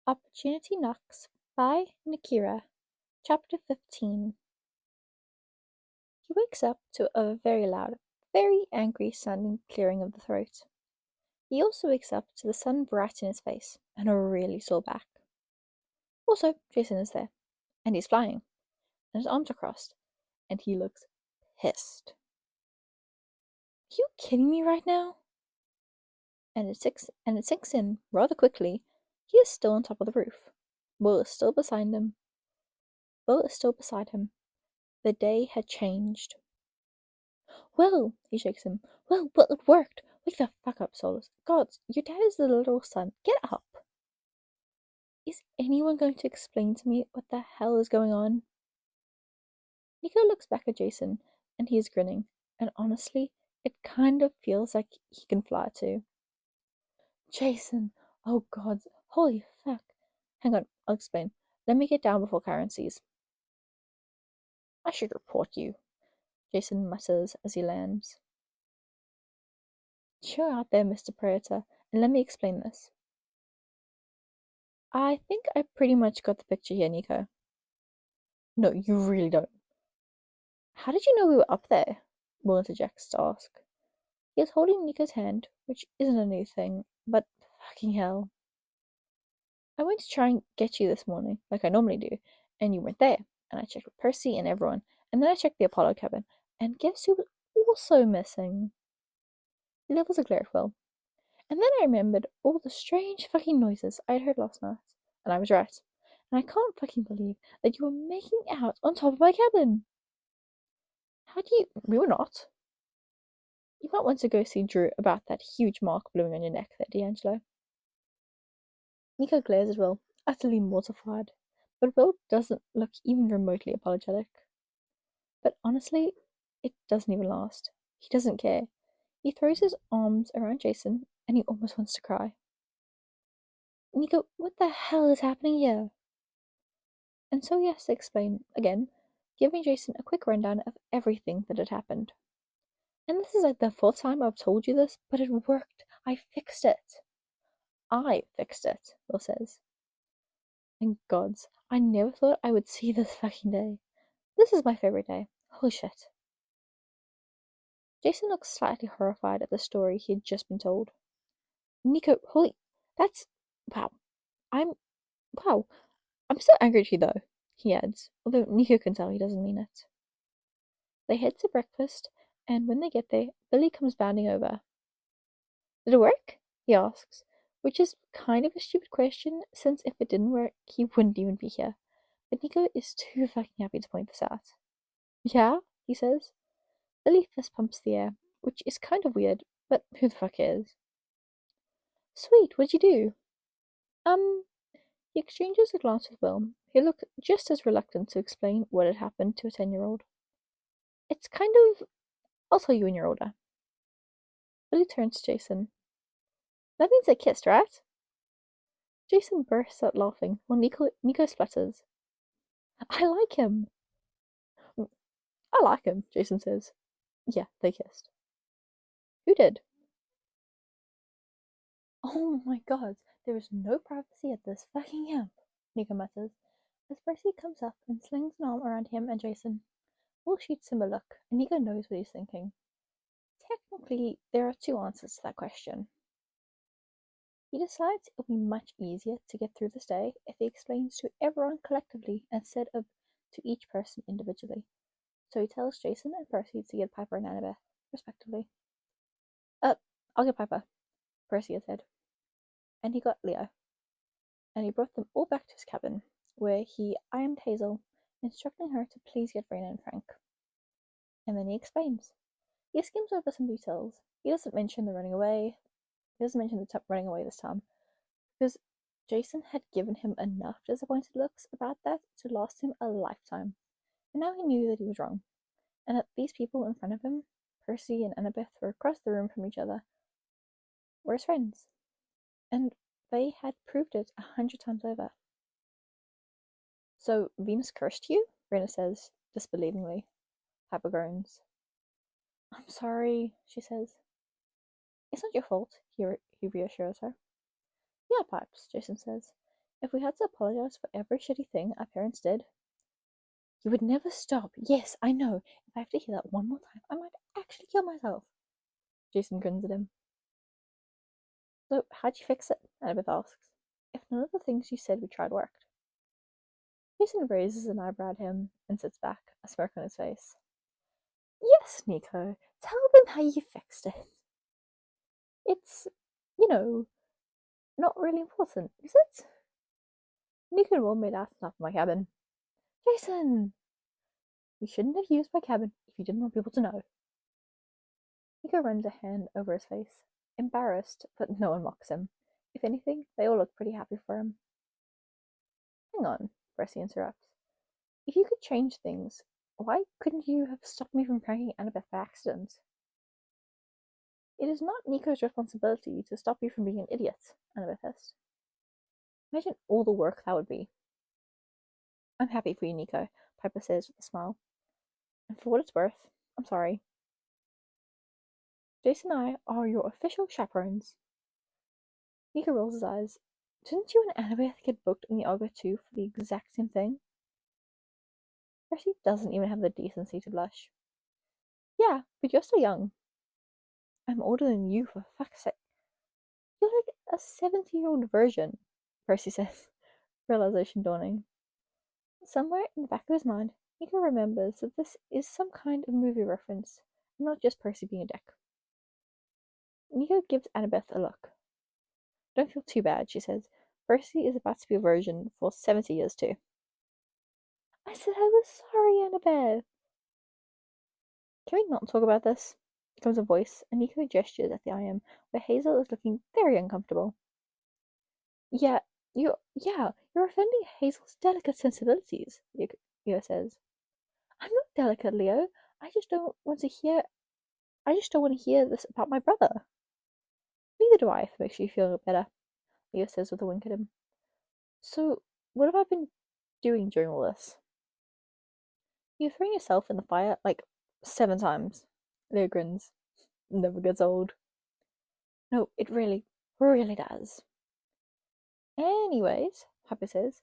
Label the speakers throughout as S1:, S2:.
S1: Opportunity Knocks by nikkiRA, Chapter 15. He wakes up to a very loud, very angry sounding clearing of the throat. He also wakes up to the sun bright in his face and a really sore back. Also, Jason is there, and he's flying, and his arms are crossed, and he looks pissed. Are you kidding me right now? And it sinks in rather quickly. He is still on top of the roof. Will is still beside him. The day had changed. Will, he shakes him. Will, it worked. Wake the fuck up, Solus. Gods, your dad is the literal sun. Get up. Is anyone going to explain to me what the hell is going on? Nico looks back at Jason, and he is grinning, and honestly, it kind of feels like he can fly too. Jason, oh god, holy fuck. Hang on, I'll explain. Let me get down before Chiron sees. I should report you, Jason mutters as he lands. Chill out there, Mr. Predator, and let me explain this. I think I pretty much got the picture here, Nico. No, you really don't. How did you know we were up there? Will interjects to ask. He is holding Nico's hand, which isn't a new thing, but fucking hell. I went to try and get you this morning, like I normally do, and you weren't there. And I checked with Percy and everyone, and then I checked the Apollo cabin, and guess who was also missing? He levels a glare at Will. And then I remembered all the strange fucking noises I had heard last night, and I was right. And I can't fucking believe that you were making out on top of my cabin. How do you... We were not. You might want to go see Drew about that huge mark blooming on your neck there, D'Angelo. Nico glares at Will, utterly mortified, but Will doesn't look even remotely apologetic. But honestly, it doesn't even last. He doesn't care. He throws his arms around Jason, and he almost wants to cry. Nico, what the hell is happening here? And so he has to explain, again, giving Jason a quick rundown of everything that had happened. And this is like the fourth time I've told you this, but it worked. I fixed it. I fixed it, Will says. Thank gods, I never thought I would see this fucking day. This is my favorite day. Holy shit. Jason looks slightly horrified at the story he had just been told. Nico, that's... Wow. Wow. I'm still angry at you though, he adds, although Nico can tell he doesn't mean it. They head to breakfast, and when they get there, Billy comes bounding over. Did it work? He asks, which is kind of a stupid question, since if it didn't work, he wouldn't even be here. But Nico is too fucking happy to point this out. Yeah, he says. Billy fist pumps the air, which is kind of weird, but who the fuck cares? Sweet, what'd you do? He exchanges a glance with Will, who looked just as reluctant to explain what had happened to a 10-year-old. It's kind of... I'll tell you when you're older. Billy turns to Jason. That means they kissed, right? Jason bursts out laughing, while Nico splutters. I like him. I like him, Jason says. Yeah, they kissed. Who did? Oh my god, there is no privacy at this fucking camp, Nico mutters, as Percy comes up and slings an arm around him and Jason. Will shoots him a look, and Nico knows what he's thinking. Technically, there are two answers to that question. He decides it'll be much easier to get through this day if he explains to everyone collectively instead of to each person individually. So he tells Jason and Percy to get Piper and Annabeth, respectively. I'll get Piper, Percy had said. And he got Leo. And he brought them all back to his cabin, where he ironed Hazel, instructing her to please get Raina and Frank. And then he explains. He skims over some details. He doesn't mention the running away. He doesn't mention the running away this time, because Jason had given him enough disappointed looks about that to last him a lifetime. And now he knew that he was wrong, and that these people in front of him, Percy and Annabeth, were across the room from each other, were his friends. And they had proved it 100 times over. So Venus cursed you? Raina says, disbelievingly. Piper groans. I'm sorry, she says. It's not your fault, he reassures her. Yeah, Pipes, Jason says. If we had to apologize for every shitty thing our parents did, you would never stop. Yes, I know. If I have to hear that one more time, I might actually kill myself. Jason grins at him. So, how'd you fix it? Annabeth asks. If none of the things you said we tried worked. Jason raises an eyebrow at him and sits back, a smirk on his face. Yes, Nico, tell them how you fixed it. It's, you know, not really important, is it? Nico and Will made out stuff in my cabin. Jason! You shouldn't have used my cabin if you didn't want people to know. Nico runs a hand over his face, embarrassed, but no one mocks him. If anything, they all look pretty happy for him. Hang on, Percy interrupts. If you could change things, why couldn't you have stopped me from pranking Annabeth by accident? It is not Nico's responsibility to stop you from being an idiot, Annabeth hissed. Imagine all the work that would be. I'm happy for you, Nico, Piper says with a smile. And for what it's worth, I'm sorry. Jason and I are your official chaperones. Nico rolls his eyes. Didn't you and Annabeth get booked in the Argo too for the exact same thing? Percy doesn't even have the decency to blush. Yeah, but you're still young. I'm older than you, for fuck's sake. You're like a 70-year-old version, Percy says, realization dawning. Somewhere in the back of his mind, Nico remembers that this is some kind of movie reference, and not just Percy being a dick. Nico gives Annabeth a look. Don't feel too bad, she says. Percy is about to be a virgin for 70 years too. I said I was sorry, Annabeth. Can we not talk about this? Comes a voice, and Nico gestures at the IM, where Hazel is looking very uncomfortable. You're offending Hazel's delicate sensibilities, Leo says. I'm not delicate, Leo. I just don't want to hear this about my brother. Neither do I, if it makes you feel better, Leo says with a wink at him. So, what have I been doing during all this? You've thrown yourself in the fire like 7 times. Leo grins. Never gets old. No, it really, really does. Anyways, Papa says,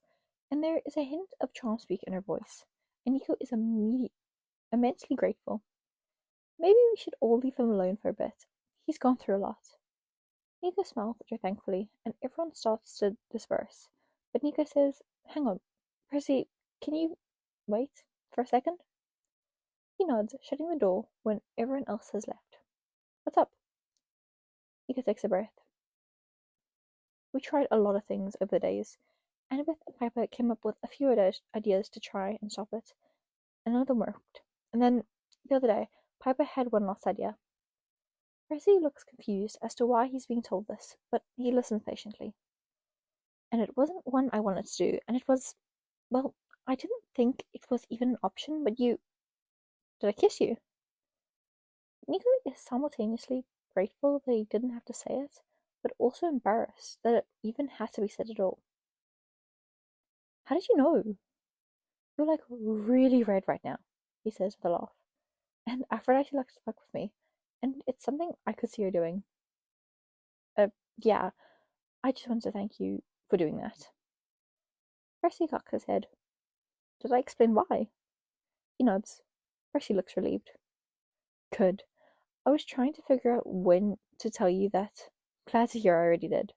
S1: and there is a hint of charm speak in her voice, and Nico is immensely grateful. Maybe we should all leave him alone for a bit. He's gone through a lot. Nico smiles at her thankfully, and everyone starts to disperse. But Nico says, hang on, Percy, can you wait for a second? He nods, shutting the door when everyone else has left. What's up? Nico takes a breath. We tried a lot of things over the days. Annabeth and Piper came up with a few ideas to try and stop it, and none of them worked. And then, the other day, Piper had one last idea. Percy looks confused as to why he's being told this, but he listens patiently. And it wasn't one I wanted to do, and it was, well, I didn't think it was even an option, but you... Did I kiss you? Nico is simultaneously grateful that he didn't have to say it, but also embarrassed that it even had to be said at all. How did you know? You're like really red right now, he says with a laugh. And Aphrodite likes to fuck with me, and it's something I could see her doing. Yeah, I just wanted to thank you for doing that. Percy cocks his head. Did I explain why? He nods. Percy looks relieved. Good. I was trying to figure out when to tell you that. Glad to hear I already did.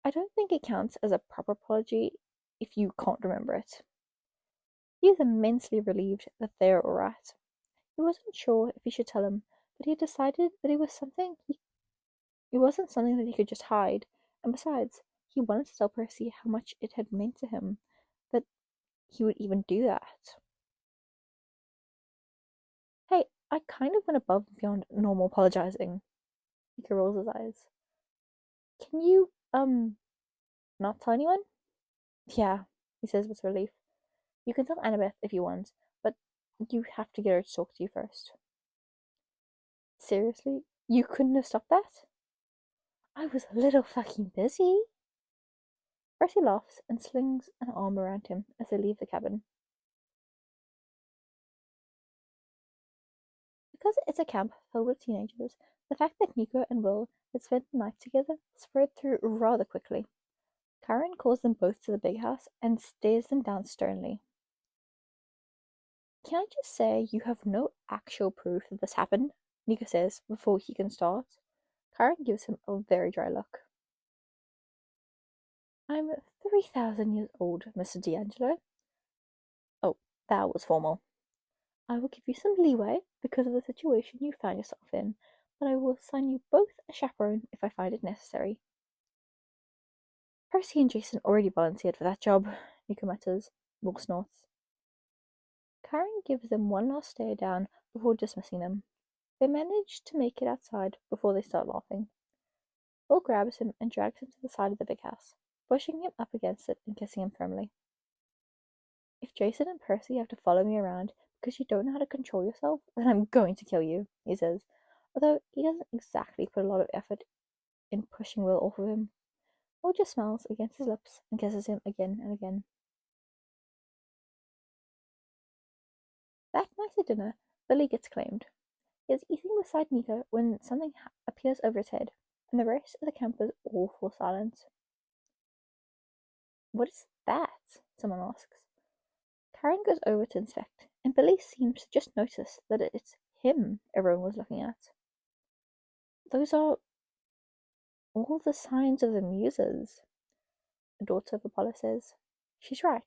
S1: I don't think it counts as a proper apology if you can't remember it. He is immensely relieved that they're alright. He wasn't sure if he should tell him, but he decided that it wasn't something that he could just hide, and besides, he wanted to tell Percy how much it had meant to him that he would even do that. Hey, I kind of went above and beyond normal apologizing. Nico rolls his eyes. Can you, not tell anyone? Yeah, he says with relief. You can tell Annabeth if you want, but you have to get her to talk to you first. Seriously? You couldn't have stopped that? I was a little fucking busy. Percy laughs and slings an arm around him as they leave the cabin. Because it's a camp filled with teenagers, the fact that Nico and Will had spent the night together spread through rather quickly. Chiron calls them both to the big house and stares them down sternly. Can I just say you have no actual proof that this happened? Nico says before he can start. Chiron gives him a very dry look. I'm 3,000 years old, Mr. D'Angelo. Oh, that was formal. I will give you some leeway because of the situation you found yourself in, but I will assign you both a chaperone if I find it necessary. Percy and Jason already volunteered for that job, Nico mutters, more snorts. Chiron gives them one last stare down before dismissing them. They manage to make it outside before they start laughing. Will grabs him and drags him to the side of the big house, pushing him up against it and kissing him firmly. If Jason and Percy have to follow me around because you don't know how to control yourself, then I'm going to kill you, he says, although he doesn't exactly put a lot of effort in pushing Will off of him. Will just smiles against his lips and kisses him again and again. That night at dinner, Billy gets claimed. He is eating beside Nico when something appears over his head, and the rest of the campers all fall silent. What is that? Someone asks. Karen goes over to inspect, and Billy seems to just notice that it's him everyone was looking at. Those are all the signs of the Muses, the daughter of Apollo says. She's right.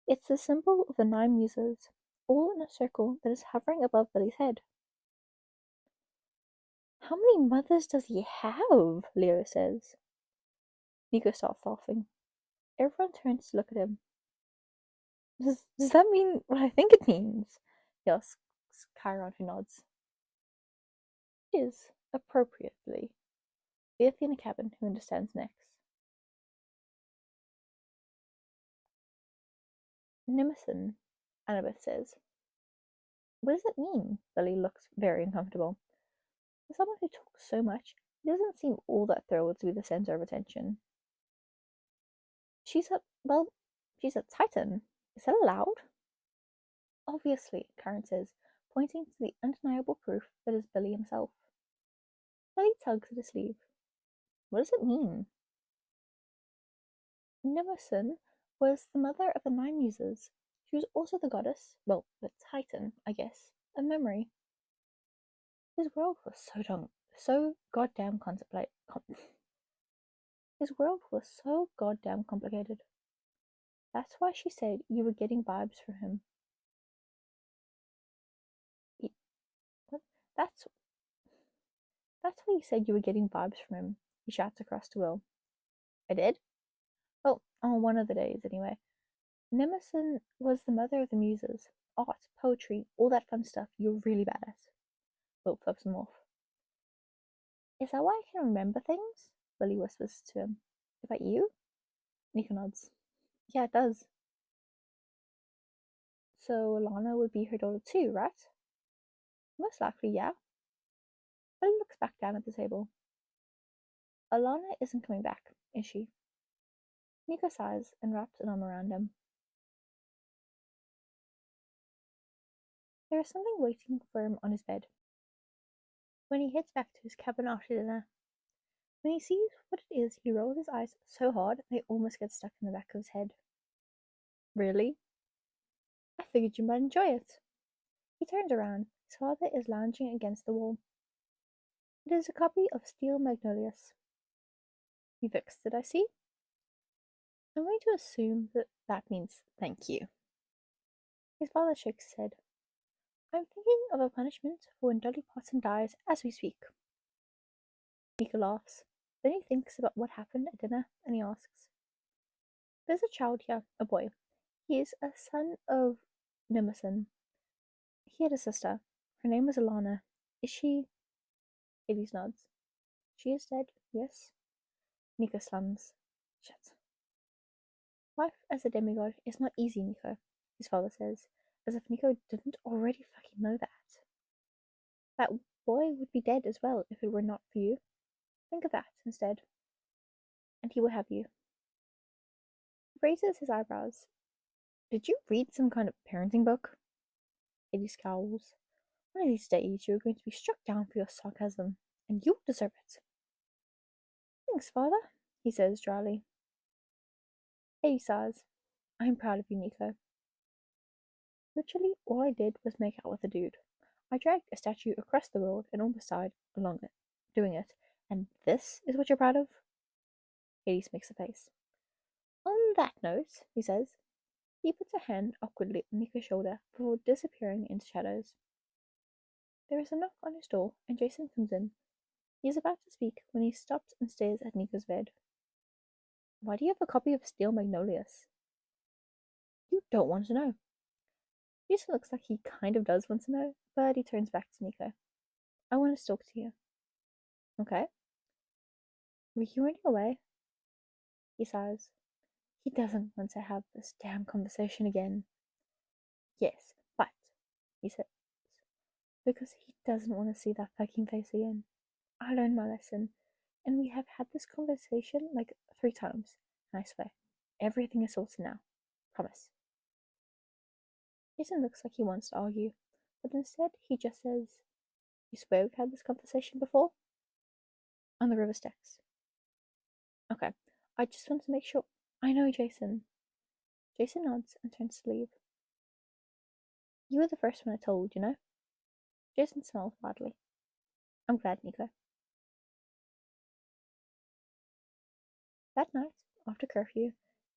S1: It's the symbol of the 9 Muses, all in a circle that is hovering above Billy's head. How many mothers does he have? Leo says. Nico starts laughing. Everyone turns to look at him. Does that mean what I think it means? He asks Chiron, who nods. It is, appropriately. The in the cabin, who understands next. Nimison, Annabeth says. What does it mean? Billy looks very uncomfortable. For someone who talks so much, he doesn't seem all that thrilled to be the center of attention. She's a Titan. Is that allowed? Obviously, Karen says, pointing to the undeniable proof that is Billy himself. Billy tugs at his sleeve. What does it mean? Nimison was the mother of the 9 Muses. She was also the goddess, well, the Titan, I guess, of memory. His world was so goddamn His world was so goddamn complicated. That's why she said you were getting vibes from him. What? That's why you said you were getting vibes from him, he shouts across to Will. I did? Well, on one of the days, anyway. Nimison was the mother of the Muses. Art, poetry, all that fun stuff you're really bad at. Will flips him off. Is that why I can remember things? Billy whispers to him. About you? Nico nods. Yeah, it does. So Alana would be her daughter too, right? Most likely, yeah. Billy looks back down at the table. Alana isn't coming back, is she? Nico sighs and wraps an arm around him. There is something waiting for him on his bed. When he heads back to his cabin after dinner, when he sees what it is, he rolls his eyes so hard they almost get stuck in the back of his head. Really? I figured you might enjoy it. He turns around. His father is lounging against the wall. It is a copy of Steel Magnolias. You fixed it, I see. I'm going to assume that means thank you. His father shakes his head. I'm thinking of a punishment for when Dolly Parton dies as we speak. Nico laughs. Then he thinks about what happened at dinner and he asks. There's a child here, a boy. He is a son of Nimison. He had a sister. Her name was Alana. Is she? Hades nods. She is dead, yes. Nico slums. Shit. Life as a demigod is not easy, Nico, his father says, as if Nico didn't already fucking know that. That boy would be dead as well if it were not for you. Think of that instead. And he will have you. He raises his eyebrows. Did you read some kind of parenting book? Eddie scowls. One of these days you are going to be struck down for your sarcasm, and you deserve it. Thanks, father, he says dryly. Hey, sighs. I'm proud of you, Nico. Literally, all I did was make out with a dude. I dragged a statue across the world and almost died along it, doing it. And this is what you're proud of? Hades makes a face. On that note, he says, he puts a hand awkwardly on Nico's shoulder before disappearing into shadows. There is a knock on his door, and Jason comes in. He is about to speak when he stops and stares at Nico's bed. Why do you have a copy of Steel Magnolias? You don't want to know. Jason looks like he kind of does want to know, but he turns back to Nico. I want to talk to you. Okay. Were you running away? He sighs. He doesn't want to have this damn conversation again. Yes, but, he says, because he doesn't want to see that fucking face again. I learned my lesson, and we have had this conversation like 3 times, and I swear, everything is sorted now. Promise. Jason looks like he wants to argue, but instead he just says, You swear we've had this conversation before? On the river Styx. Okay, I just want to make sure. I know, Jason. Jason nods and turns to leave. You were the first one I told, you know? Jason smiled widely. I'm glad, Nico. That night, after curfew,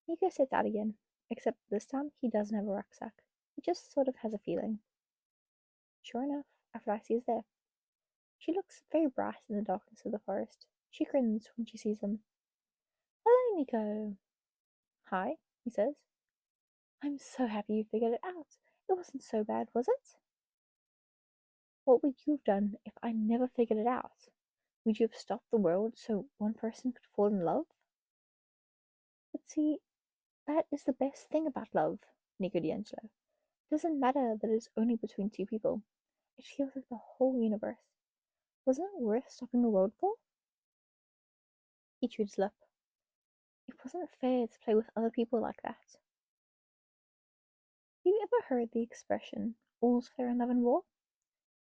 S1: Nico sets out again, except this time he doesn't have a rucksack. He just sort of has a feeling. Sure enough, Aphrodite is there. She looks very bright in the darkness of the forest. She grins when she sees him. Hello, Nico. Hi, he says. I'm so happy you figured it out. It wasn't so bad, was it? What would you have done if I never figured it out? Would you have stopped the world so one person could fall in love? But see, that is the best thing about love, Nico D'Angelo. It doesn't matter that it's only between 2 people. It feels like the whole universe. Wasn't it worth stopping the world for? He chewed his lip. It wasn't fair to play with other people like that. Have you ever heard the expression, all's fair in love and war?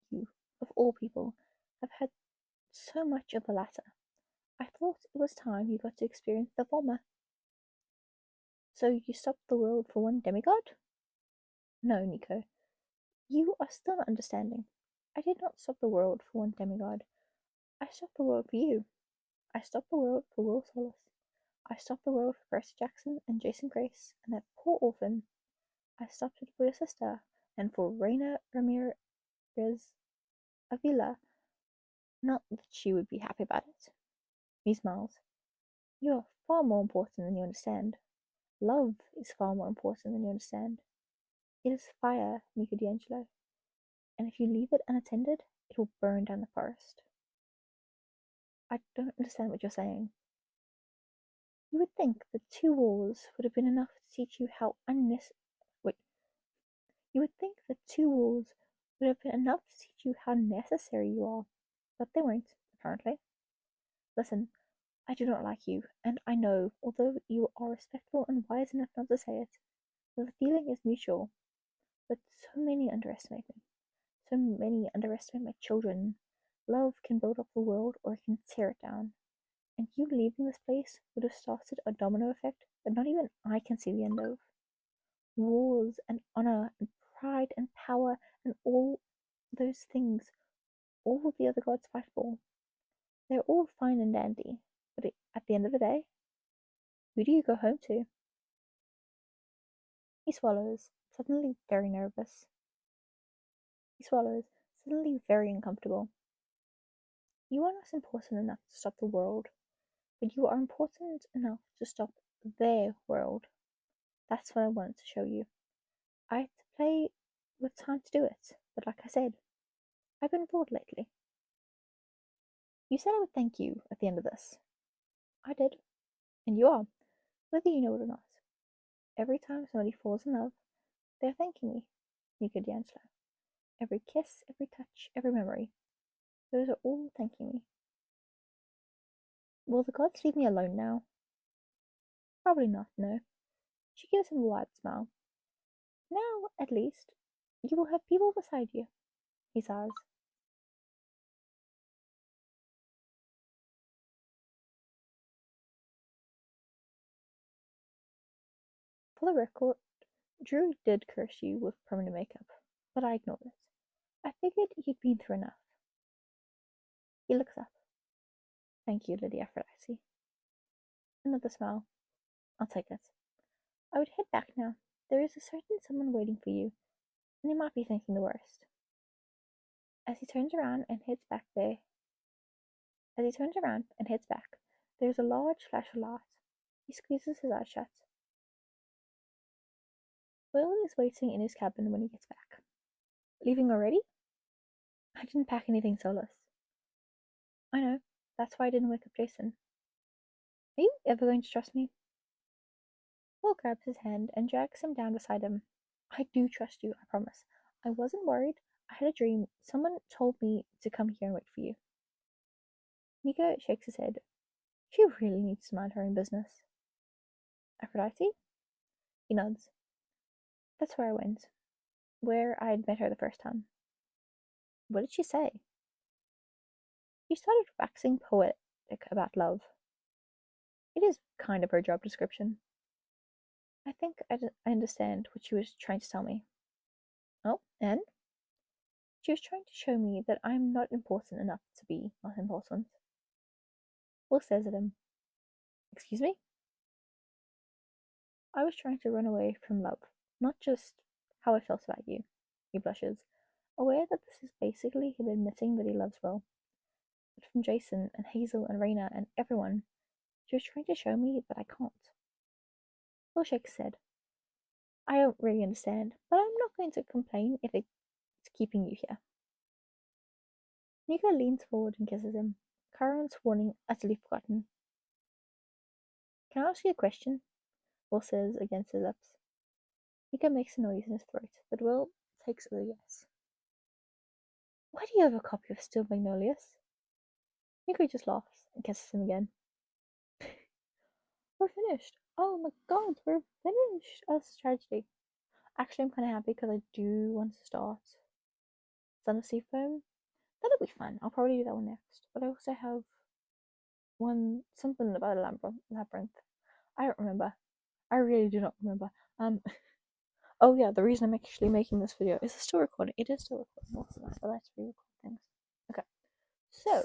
S1: You, of all people, have had so much of the latter. I thought it was time you got to experience the former. So you stopped the world for one demigod? No, Nico. You are still not understanding. I did not stop the world for one demigod. I stopped the world for you. I stopped the world for Will Solis. I stopped the world for Percy Jackson and Jason Grace and that poor orphan. I stopped it for your sister and for Reina Ramirez Avila. Not that she would be happy about it. He smiles. You are far more important than you understand. Love is far more important than you understand. It is fire, Nico D'Angelo, and if you leave it unattended, it will burn down the forest. I don't understand what you're saying. You would think that 2 walls would have been enough to teach you how You would think that 2 walls would have been enough to teach you how necessary you are, but they weren't, apparently. Listen, I do not like you, and I know, although you are respectful and wise enough not to say it, that the feeling is mutual. But so many underestimate me. So many underestimate my children. Love can build up the world or it can tear it down. And you leaving this place would have started a domino effect that not even I can see the end of. Wars and honor and pride and power and all those things all the other gods fight for. They're all fine and dandy, but at the end of the day, who do you go home to? He swallows, suddenly very nervous. He swallows, suddenly very uncomfortable. You are not important enough to stop the world, but you are important enough to stop their world. That's what I wanted to show you. I had to play with time to do it, but like I said, I've been bored lately. You said I would thank you at the end of this. I did, and you are, whether you know it or not. Every time somebody falls in love, they're thanking me, Nico D'Angelo. Every kiss, every touch, every memory, those are all thanking me. Will the gods leave me alone now? Probably not, no. She gives him a wide smile. Now, at least, you will have people beside you, he sighs. For the record, Drew did curse you with permanent makeup, but I ignored it. I figured you'd been through enough. He looks up. Thank you, Lady Aphrodite. Another smile. I'll take it. I would head back now. There is a certain someone waiting for you, and he might be thinking the worst. As he turns around and heads back, there's a large flash of light. He squeezes his eyes shut. Will is waiting in his cabin when he gets back. Leaving already? I didn't pack anything soulless. I know. That's why I didn't wake up Jason. Are you ever going to trust me? Will grabs his hand and drags him down beside him. I do trust you, I promise. I wasn't worried. I had a dream. Someone told me to come here and wait for you. Nico shakes his head. She really needs to mind her own business. Aphrodite? He nods. That's where I went. Where I had met her the first time. What did she say? She started waxing poetic about love. It is kind of her job description. I think I understand what she was trying to tell me. Oh, and? She was trying to show me that I'm not important enough to be not important. Will stares at him. Excuse me? I was trying to run away from love, not just how I felt about you. He blushes, aware that this is basically him admitting that he loves Will. But from Jason and Hazel and Raina and everyone, she was trying to show me that I can't. Will shakes his head. I don't really understand, but I'm not going to complain if it's keeping you here. Nico leans forward and kisses him, Chiron's warning utterly forgotten. Can I ask you a question? Will says against his lips. Nico makes a noise in his throat, but Will takes it as a yes. Why do you have a copy of Still Magnolias? Nico just laughs and kisses him again. We're finished. Oh my god, we're finished. Oh, it's a tragedy. Actually, I'm kind of happy because I do want to start Son of Sea Foam. That'll be fun. I'll probably do that one next. But I also have something about a labyrinth. I don't remember. I really do not remember. Oh yeah, the reason I'm actually making this video is it's still recording. It is still recording. What's that? I like to re-record things. Okay. So,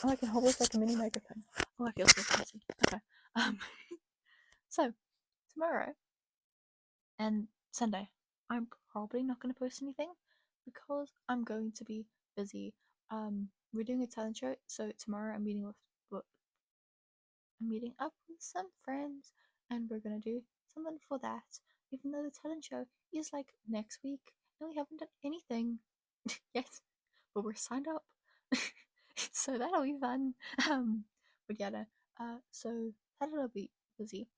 S1: I can hold this like a mini microphone. Oh, I feel so fancy. Okay. So, tomorrow and Sunday, I'm probably not going to post anything because I'm going to be busy. We're doing a talent show, so tomorrow I'm meeting up with some friends, and we're gonna do something for that. Even though the talent show is like next week, and we haven't done anything yet, but we're signed up, so that'll be fun. But yeah, no. So Saturday'll be busy.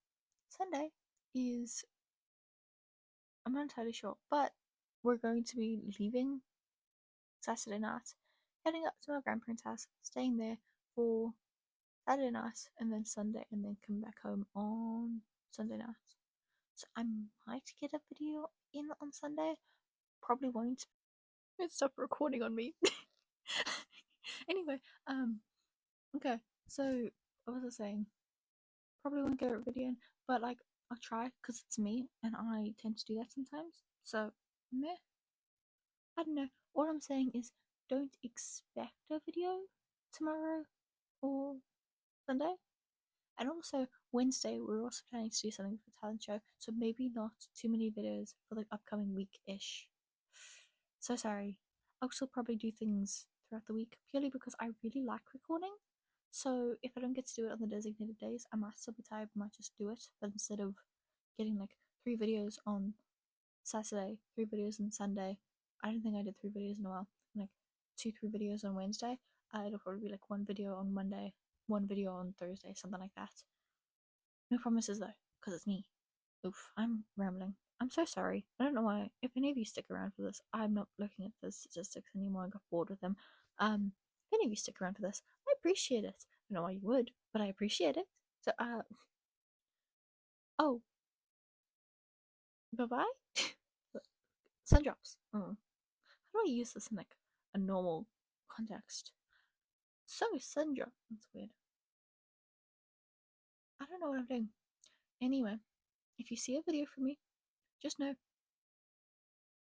S1: Sunday is I'm not entirely sure, but we're going to be leaving Saturday night, heading up to my grandparents' house, staying there for Saturday night and then Sunday, and then come back home on Sunday night. So I might get a video in on Sunday. Probably won't. It stopped recording on me. Anyway, okay. So what was I saying? Probably won't get a video in, but like I'll try because it's me and I tend to do that sometimes. So meh. I don't know. All I'm saying is don't expect a video tomorrow or Sunday. And also Wednesday, we're also planning to do something for the talent show, so maybe not too many videos for the upcoming week-ish. So sorry. I'll still probably do things throughout the week, purely because I really like recording. So if I don't get to do it on the designated days, I might still be tired, I might just do it. But instead of getting like 3 videos on Saturday, 3 videos on Sunday, I don't think I did 3 videos in a while. Like 2-3 videos on Wednesday. It'll probably be like 1 video on Monday, 1 video on Thursday, something like that. No promises though, because it's me. Oof, I'm rambling. I'm so sorry. I don't know why. If any of you stick around for this, I'm not looking at the statistics anymore. I got bored with them. If any of you stick around for this, I appreciate it. I don't know why you would, but I appreciate it. So, oh, bye bye. Sun drops. How do I use this in like a normal context? So sun drop. That's weird. I don't know what I'm doing. Anyway, if you see a video from me, just know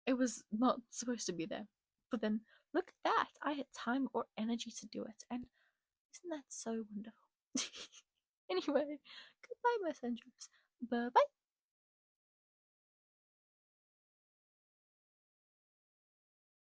S1: it was not supposed to be there. But then look at that! I had time or energy to do it, and isn't that so wonderful? Anyway, goodbye, messengers. Bye bye.